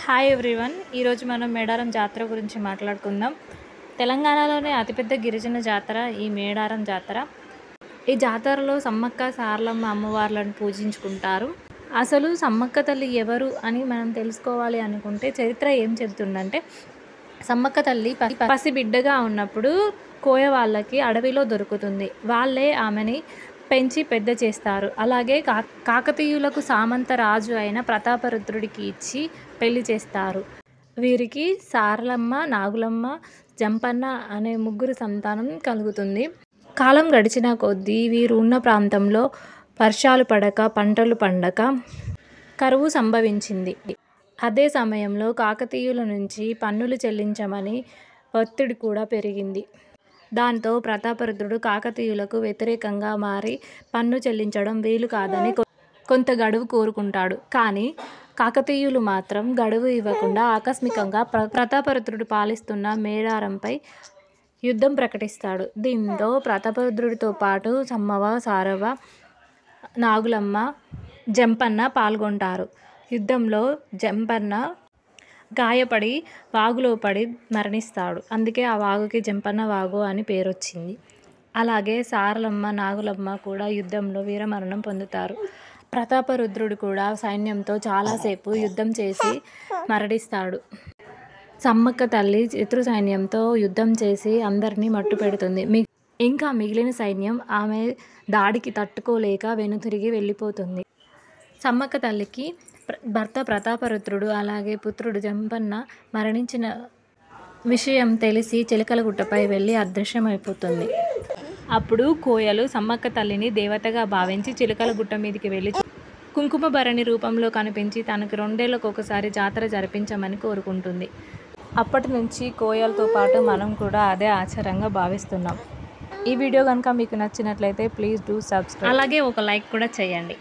Hi everyone. ఈరోజు మనం మేడారం జాతర గురించి మాట్లాడుకుందాం. తెలంగాణలోనే అతిపెద్ద గిరిజన జాతర ఈ మేడారం జాతర. ఈ జాతరలో సమ్మక్క సారలమ్మ అమ్మవార్లను పూజించుకుంటారు. అసలు సమ్మక్క తల్లి ఎవరు అని మనం తెలుసుకోవాలి అనుకుంటే చరిత్ర ఏం చెబుతుందంటే, సమ్మక్క తల్లి పసిబిడ్డగా ఉన్నప్పుడు కోయ వాళ్ళకి అడవిలో దొరుకుతుంది. వాళ్ళే ఆమెని పెంచి పెద్ద చేస్తారు. అలాగే కాకతీయులకు సామంత రాజు అయిన ప్రతాపరుద్రుడికి ఇచ్చి పెళ్లి చేస్తారు. వీరికి సారలమ్మ, నాగులమ్మ, జంపన్న అనే ముగ్గురు సంతానం కలుగుతుంది. కాలం గడిచిన కొద్దీ వీరు ఉన్న ప్రాంతంలో వర్షాలు పడక, పంటలు పండక కరువు సంభవించింది. అదే సమయంలో కాకతీయుల నుంచి పన్నులు చెల్లించమని ఒత్తిడి కూడా పెరిగింది. దాంతో ప్రతాపరుద్రుడు కాకతీయులకు వ్యతిరేకంగా మారి పన్ను చెల్లించడం వీలు కాదని కొంత గడువు కోరుకుంటాడు. కానీ కాకతీయులు మాత్రం గడువు ఇవ్వకుండా ఆకస్మికంగా ప్రతాపరుద్రుడు పాలిస్తున్న మేడారంపై యుద్ధం ప్రకటిస్తాడు. దీంతో ప్రతాపరుద్రుడితో పాటు సమ్మవ, సారవ, నాగులమ్మ, జంపన్న పాల్గొంటారు. యుద్ధంలో జంపన్న గాయపడి వాగులో పడి మరణిస్తాడు. అందుకే ఆ వాగుకి జంపన్న వాగు అని పేరొచ్చింది. అలాగే సారలమ్మ, నాగులమ్మ కూడా యుద్ధంలో వీరమరణం పొందుతారు. ప్రతాపరుద్రుడు కూడా సైన్యంతో చాలాసేపు యుద్ధం చేసి మరణిస్తాడు. సమ్మక్క తల్లి శత్రు సైన్యంతో యుద్ధం చేసి అందరినీ మట్టుపెడుతుంది. ఇంకా మిగిలిన సైన్యం ఆమె దాడికి తట్టుకోలేక వెనుతిరిగి వెళ్ళిపోతుంది. సమ్మక్క తల్లికి భర్త ప్రతాపరుద్రుడు అలాగే పుత్రుడు జంపన్న మరణించిన విషయం తెలిసి చిలకలగుట్టపై వెళ్ళి అదృశ్యమైపోతుంది. అప్పుడు కోయలు సమ్మక్క తల్లిని దేవతగా భావించి చిలకలగుట్ట మీదకి వెళ్ళి కుంకుమ భరణి రూపంలో కనిపించి తనకు 2 ఏళ్లకు ఒకసారి జాతర జరిపించమని కోరుకుంటుంది. అప్పటి నుంచి కోయలతో పాటు మనం కూడా అదే ఆచారంగా భావిస్తున్నాం. ఈ వీడియో కనుక మీకు నచ్చినట్లయితే ప్లీజ్ డూ సబ్స్క్రైబ్. అలాగే ఒక లైక్ కూడా చేయండి.